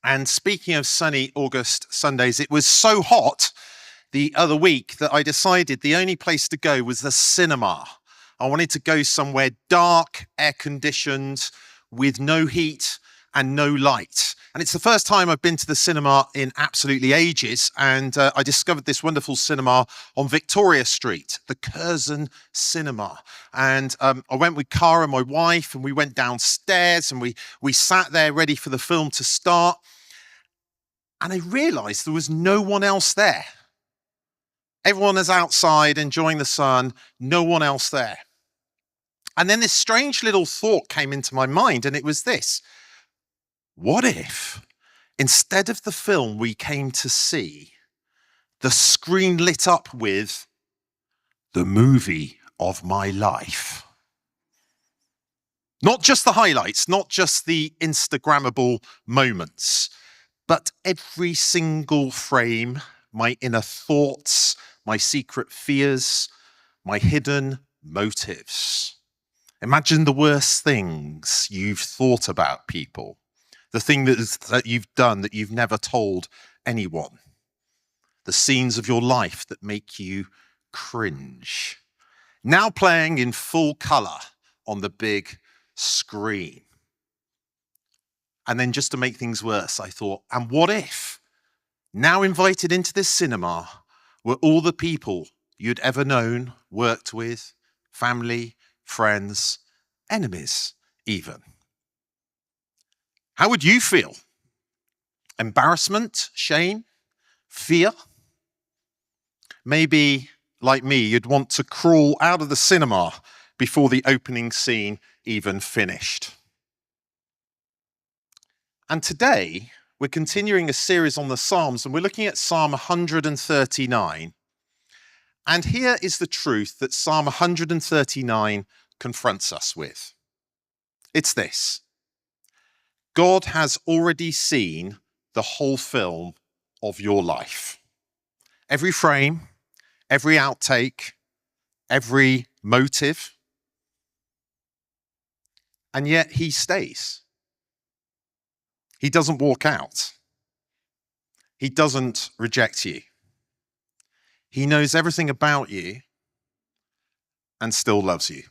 And speaking of sunny August Sundays, it was so hot the other week that I decided the only place to go was the cinema. I wanted to go somewhere dark, air-conditioned, with no heat and no light. And it's the first time I've been to the cinema in absolutely ages. And I discovered this wonderful cinema on Victoria Street, the Curzon Cinema. And I went with Cara, my wife, and we went downstairs and we sat there ready for the film to start. And I realized there was no one else there. Everyone is outside enjoying the sun, no one else there. And then this strange little thought came into my mind, and it was this. What if, instead of the film we came to see, the screen lit up with the movie of my life? Not just the highlights, not just the Instagrammable moments, but every single frame, my inner thoughts, my secret fears, my hidden motives. Imagine the worst things you've thought about people. The thing that you've done that you've never told anyone. The scenes of your life that make you cringe. Now playing in full color on the big screen. And then just to make things worse, I thought, and what if, now invited into this cinema, were all the people you'd ever known, worked with, family, friends, enemies even? How would you feel? Embarrassment, shame, fear? Maybe, like me, you'd want to crawl out of the cinema before the opening scene even finished. And today, we're continuing a series on the Psalms, and we're looking at Psalm 139. And here is the truth that Psalm 139 confronts us with. It's this. God has already seen the whole film of your life. Every frame, every outtake, every motive. And yet he stays. He doesn't walk out. He doesn't reject you. He knows everything about you and still loves you.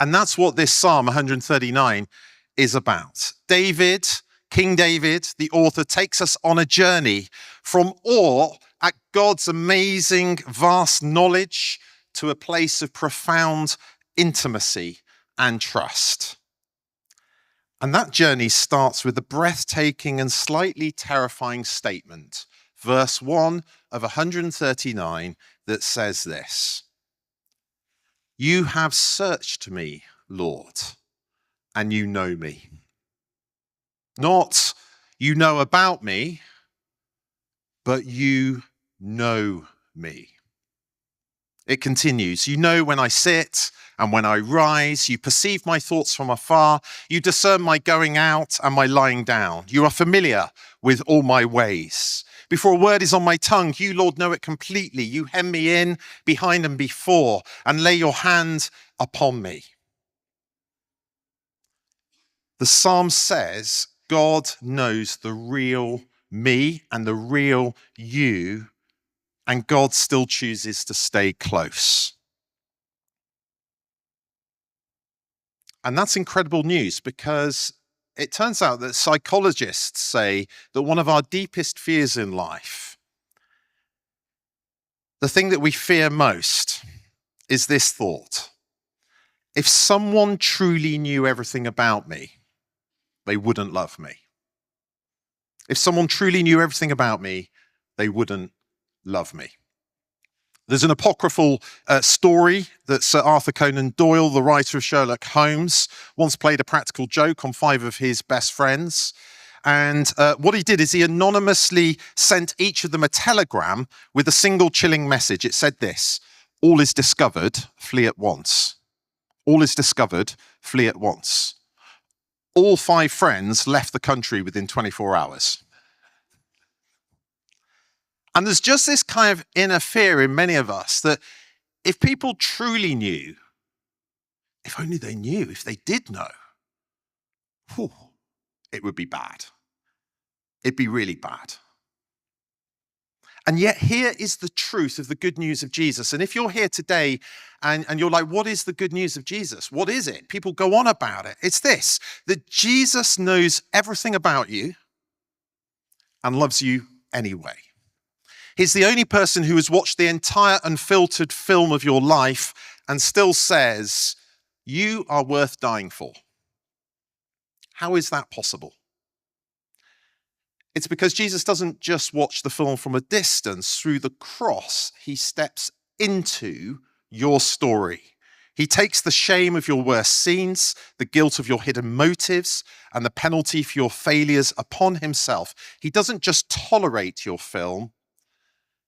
And that's what this Psalm 139 is about. David, King David, the author, takes us on a journey from awe at God's amazing, vast knowledge to a place of profound intimacy and trust. And that journey starts with a breathtaking and slightly terrifying statement, verse 1 of 139, that says this. You have searched me, Lord, and you know me. Not you know about me, but you know me. It continues, you know when I sit and when I rise, you perceive my thoughts from afar, you discern my going out and my lying down. You are familiar with all my ways. Before a word is on my tongue, you, Lord, know it completely. You hem me in, behind and before, and lay your hand upon me. The psalm says God knows the real me and the real you, and God still chooses to stay close. And that's incredible news, because it turns out that psychologists say that one of our deepest fears in life, the thing that we fear most, is this thought. If someone truly knew everything about me, they wouldn't love me. If someone truly knew everything about me, they wouldn't love me. There's an apocryphal story that Sir Arthur Conan Doyle, the writer of Sherlock Holmes, once played a practical joke on 5 of his best friends. And what he did is he anonymously sent each of them a telegram with a single chilling message. It said this, all is discovered, flee at once. All is discovered, flee at once. All 5 friends left the country within 24 hours. And there's just this kind of inner fear in many of us that if people truly knew, if only they knew, if they did know, it would be bad. It'd be really bad. And yet here is the truth of the good news of Jesus. And if you're here today and you're like, what is the good news of Jesus? What is it? People go on about it. It's this, that Jesus knows everything about you and loves you anyway. He's the only person who has watched the entire unfiltered film of your life and still says, you are worth dying for. How is that possible? It's because Jesus doesn't just watch the film from a distance. Through the cross, he steps into your story. He takes the shame of your worst scenes, the guilt of your hidden motives, and the penalty for your failures upon himself. He doesn't just tolerate your film,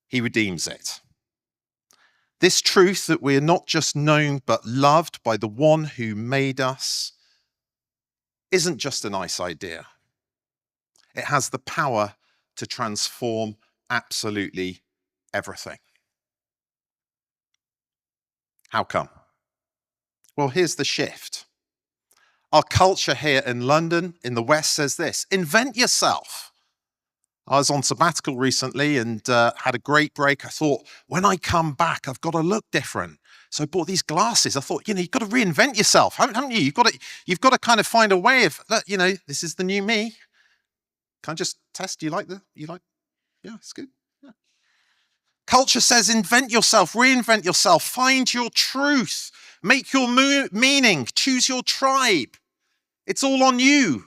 he redeems it. This truth that we're not just known but loved by the one who made us isn't just a nice idea. It has the power to transform absolutely everything. How come? Well, here's the shift. Our culture here in London, in the West, says this: invent yourself. I was on sabbatical recently and had a great break. I thought, when I come back, I've got to look different. So I bought these glasses. I thought, you've got to reinvent yourself, haven't you? You've got to kind of find a way of, this is the new me. Can I just test? Yeah, it's good. Yeah. Culture says invent yourself, reinvent yourself, find your truth, make your meaning, choose your tribe. It's all on you.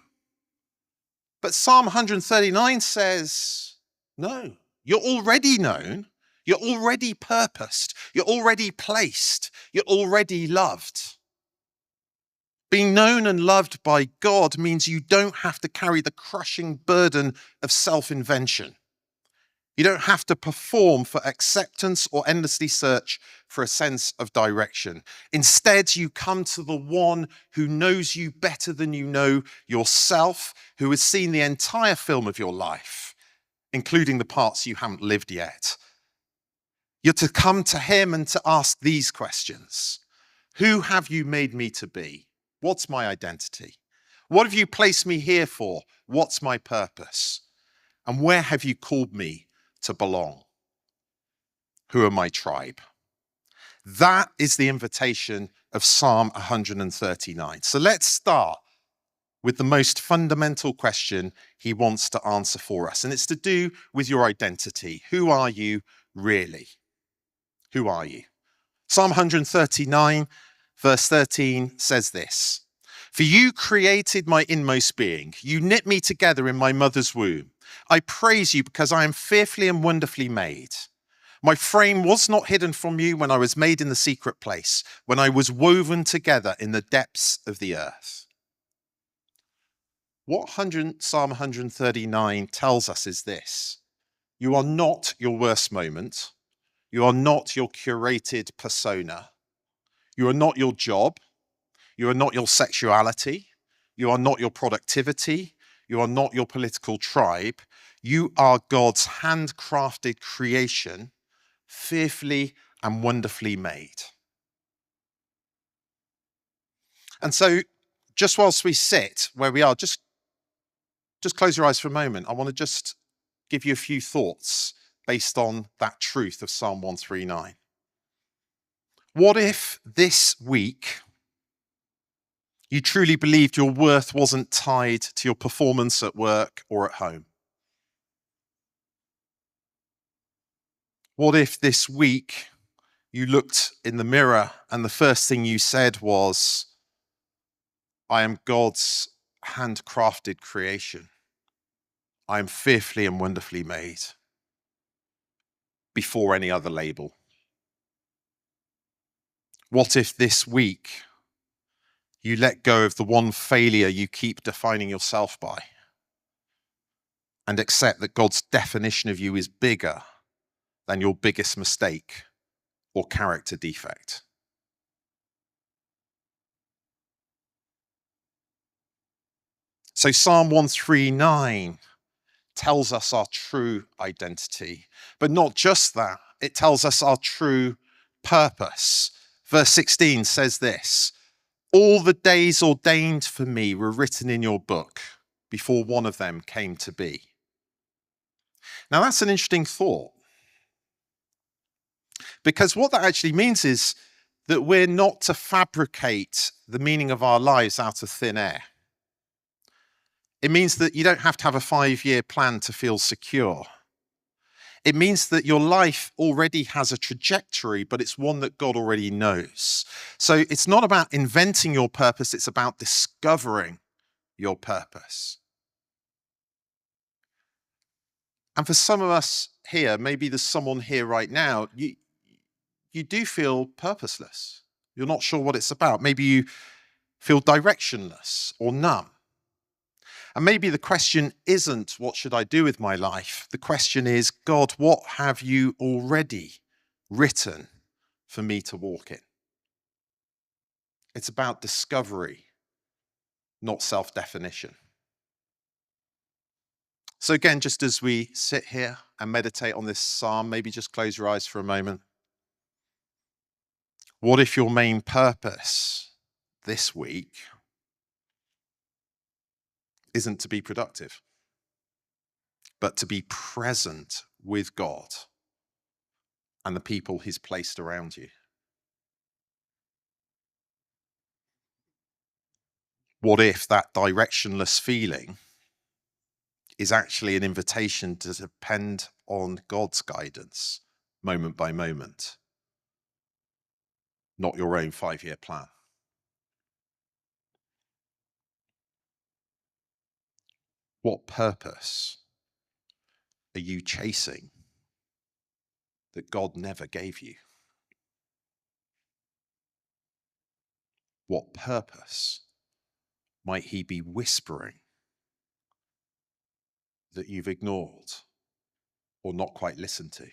But Psalm 139 says, no, you're already known, you're already purposed, you're already placed, you're already loved. Being known and loved by God means you don't have to carry the crushing burden of self-invention. You don't have to perform for acceptance or endlessly search for a sense of direction. Instead, you come to the one who knows you better than you know yourself, who has seen the entire film of your life, including the parts you haven't lived yet. You're to come to him and to ask these questions. Who have you made me to be? What's my identity? What have you placed me here for? What's my purpose? And where have you called me to belong? Who are my tribe? That is the invitation of Psalm 139. So let's start with the most fundamental question he wants to answer for us. And it's to do with your identity. Who are you really? Who are you? Psalm 139 verse 13 says this: for you created my inmost being. You knit me together in my mother's womb. I praise you because I am fearfully and wonderfully made. My frame was not hidden from you when I was made in the secret place, when I was woven together in the depths of the earth. What Psalm 139 tells us is this: you are not your worst moment. You are not your curated persona. You are not your job. You are not your sexuality. You are not your productivity. You are not your political tribe. You are God's handcrafted creation, fearfully and wonderfully made. And so, just whilst we sit where we are, just close your eyes for a moment. I want to just give you a few thoughts based on that truth of Psalm 139. What if this week you truly believed your worth wasn't tied to your performance at work or at home? What if this week you looked in the mirror and the first thing you said was, I am God's handcrafted creation. I am fearfully and wonderfully made, before any other label? What if this week you let go of the one failure you keep defining yourself by and accept that God's definition of you is bigger than your biggest mistake or character defect? So Psalm 139 tells us our true identity, but not just that, it tells us our true purpose. Verse 16 says this: all the days ordained for me were written in your book before one of them came to be. Now, that's an interesting thought, because what that actually means is that we're not to fabricate the meaning of our lives out of thin air. It means that you don't have to have a 5-year plan to feel secure. It means that your life already has a trajectory, but it's one that God already knows. So it's not about inventing your purpose, it's about discovering your purpose. And for some of us here, maybe there's someone here right now, you do feel purposeless. You're not sure what it's about. Maybe you feel directionless or numb. And maybe the question isn't, what should I do with my life? The question is, God, what have you already written for me to walk in? It's about discovery, not self-definition. So again, just as we sit here and meditate on this psalm, maybe just close your eyes for a moment. What if your main purpose this week isn't to be productive, but to be present with God and the people he's placed around you? What if that directionless feeling is actually an invitation to depend on God's guidance moment by moment, not your own 5-year plan? What purpose are you chasing that God never gave you? What purpose might he be whispering that you've ignored or not quite listened to?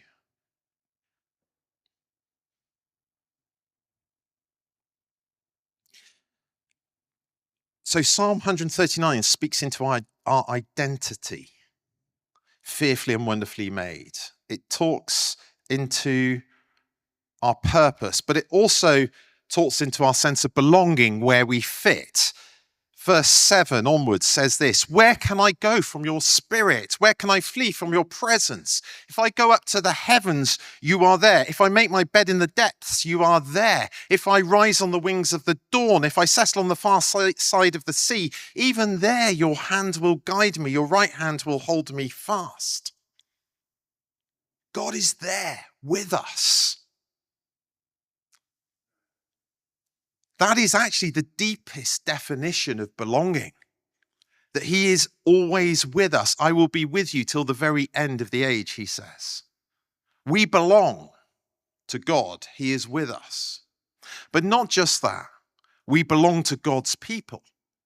So Psalm 139 speaks into our identity, fearfully and wonderfully made. It talks into our purpose, but it also talks into our sense of belonging, where we fit. Verse 7 onwards says this: where can I go from your spirit? Where can I flee from your presence? If I go up to the heavens, you are there. If I make my bed in the depths, you are there. If I rise on the wings of the dawn, if I settle on the far side of the sea, even there your hand will guide me, your right hand will hold me fast. God is there with us. That is actually the deepest definition of belonging, that he is always with us. I will be with you till the very end of the age, he says. We belong to God. He is with us. But not just that. We belong to God's people.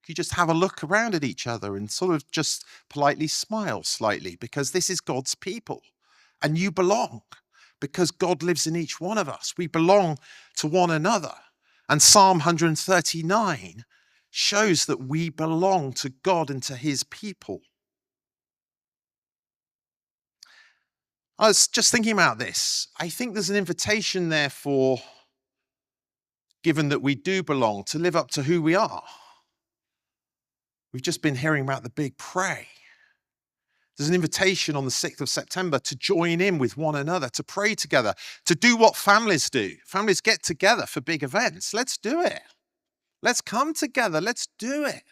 You just have a look around at each other and sort of just politely smile slightly, because this is God's people. And you belong because God lives in each one of us. We belong to one another. And Psalm 139 shows that we belong to God and to his people. I was just thinking about this. I think there's an invitation there for, given that we do belong, to live up to who we are. We've just been hearing about the big pray. There's an invitation on the 6th of September to join in with one another, to pray together, to do what families do. Families get together for big events. Let's do it. Let's come together. Let's do it.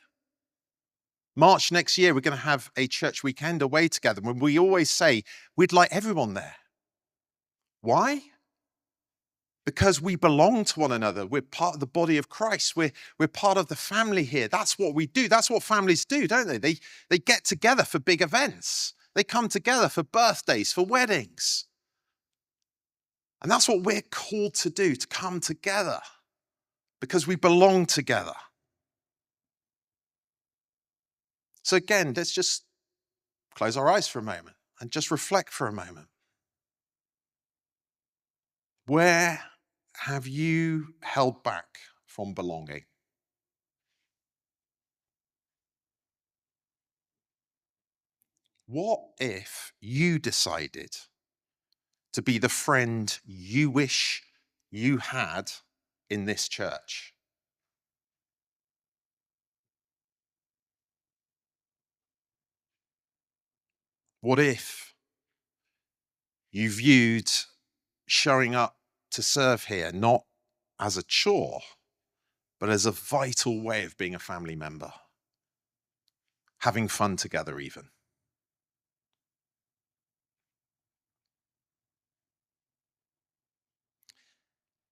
March next year, we're going to have a church weekend away together, when we always say we'd like everyone there. Why? Because we belong to one another. We're part of the body of Christ. We're part of the family here. That's what we do. That's what families do, don't they? They get together for big events. They come together for birthdays, for weddings. And that's what we're called to do, to come together, because we belong together. So again, let's just close our eyes for a moment and just reflect for a moment. Where have you held back from belonging? What if you decided to be the friend you wish you had in this church? What if You viewed showing up to serve here not as a chore, but as a vital way of being a family member, having fun together even.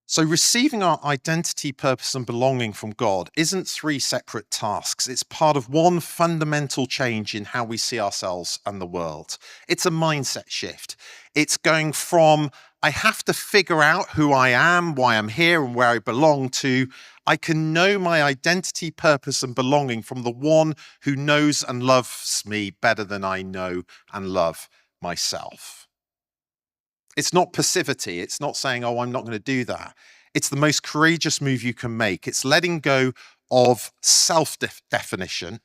So receiving our identity, purpose, and belonging from God isn't three separate tasks. It's part of one fundamental change in how we see ourselves and the world. It's a mindset shift. It's going from, I have to figure out who I am, why I'm here, and where I belong, to I can know my identity, purpose, and belonging from the one who knows and loves me better than I know and love myself. It's not passivity. It's not saying, oh, I'm not going to do that. It's the most courageous move you can make. It's letting go of self-definition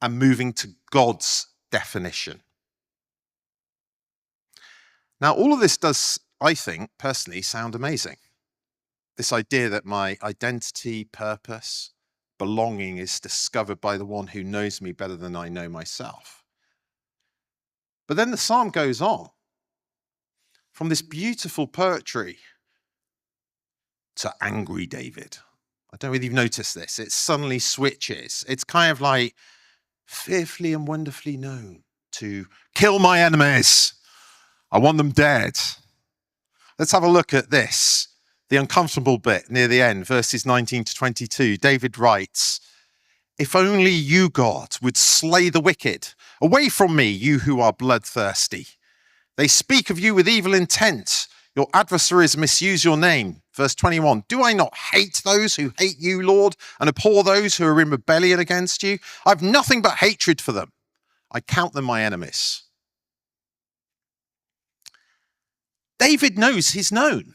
and moving to God's definition. Now, all of this does, I think, personally sound amazing. This idea that my identity, purpose, belonging is discovered by the one who knows me better than I know myself. But then the psalm goes on. From this beautiful poetry to angry David. I don't know whether you've noticed this. It suddenly switches. It's kind of like fearfully and wonderfully known to kill my enemies. I want them dead. Let's have a look at this. The uncomfortable bit near the end, verses 19 to 22. David writes, if only you, God, would slay the wicked. Away from me, you who are bloodthirsty. They speak of you with evil intent. Your adversaries misuse your name. Verse 21, do I not hate those who hate you, Lord, and abhor those who are in rebellion against you? I have nothing but hatred for them. I count them my enemies. David knows he's known.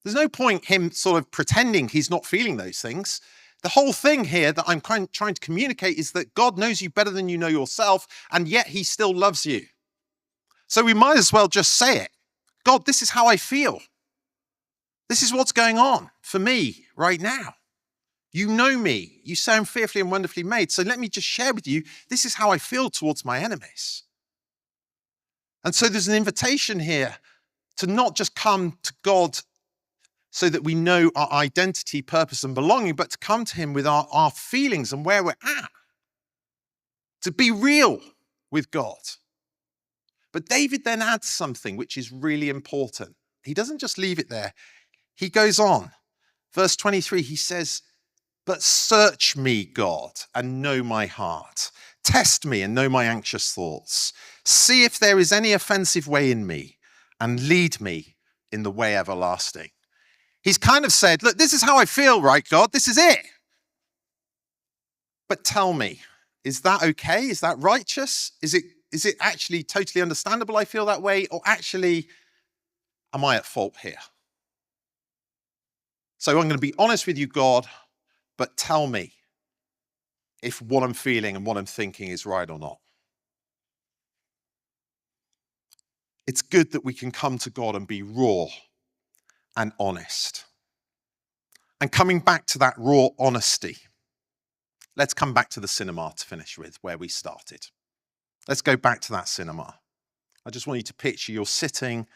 There's no point him sort of pretending he's not feeling those things. The whole thing here that I'm trying to communicate is that God knows you better than you know yourself, and yet he still loves you. So we might as well just say it. God, this is how I feel. This is what's going on for me right now. You know me. You sound fearfully and wonderfully made. So let me just share with you, this is how I feel towards my enemies. And so there's an invitation here to not just come to God so that we know our identity, purpose, and belonging, but to come to him with our feelings and where we're at. To be real with God. But David then adds something which is really important. He doesn't just leave it there. He goes on. Verse 23, he says, but search me, God, and know my heart. Test me and know my anxious thoughts. See if there is any offensive way in me and lead me in the way everlasting. He's kind of said, look, this is how I feel, right, God? This is it. But tell me, is that okay? Is that righteous? Is it actually totally understandable I feel that way? Or actually, am I at fault here? So I'm going to be honest with you, God, but tell me if what I'm feeling and what I'm thinking is right or not. It's good that we can come to God and be raw and honest. And coming back to that raw honesty, let's come back to the cinema to finish with where we started. Let's go back to that cinema. I just want you to picture you're sitting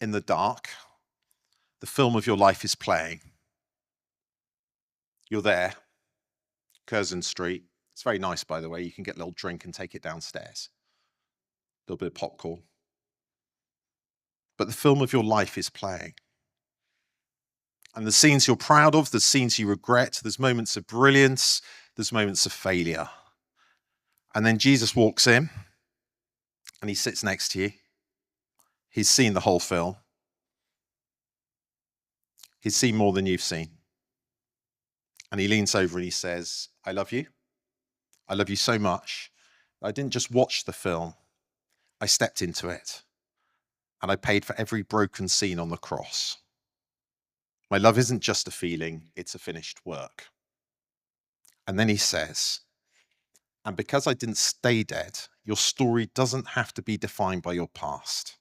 in the dark. The film of your life is playing. You're there, Curzon Street. It's very nice, by the way. You can get a little drink and take it downstairs. A little bit of popcorn. But the film of your life is playing. And the scenes you're proud of, the scenes you regret, there's moments of brilliance, there's moments of failure. And then Jesus walks in and he sits next to you. He's seen the whole film. He's seen more than you've seen. And he leans over and he says, I love you. I love you so much. I didn't just watch the film. I stepped into it. And I paid for every broken scene on the cross. My love isn't just a feeling, it's a finished work. And then he says, and because I didn't stay dead, your story doesn't have to be defined by your past.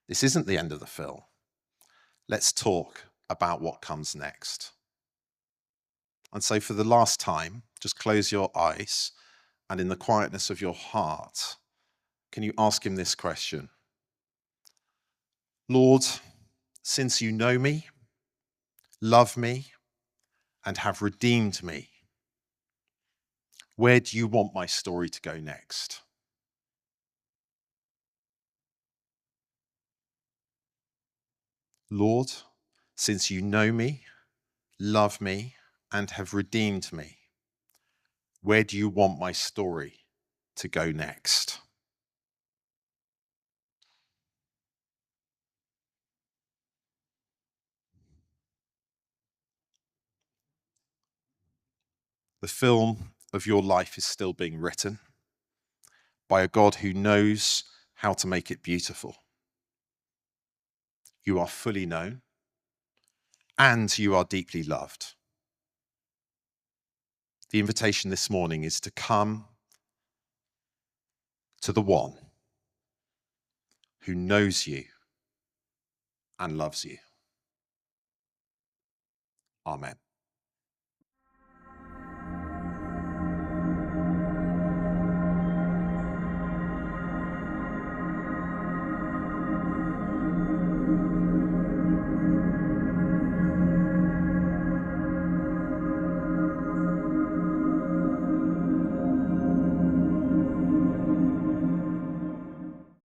This isn't the end of the film. Let's talk about what comes next. And so for the last time, just close your eyes and in the quietness of your heart, can you ask him this question? Lord, since you know me, love me, and have redeemed me, where do you want my story to go next? Lord, since you know me, love me, and have redeemed me, where do you want my story to go next? The film of your life is still being written by a God who knows how to make it beautiful. You are fully known and you are deeply loved. The invitation this morning is to come to the one who knows you and loves you. Amen.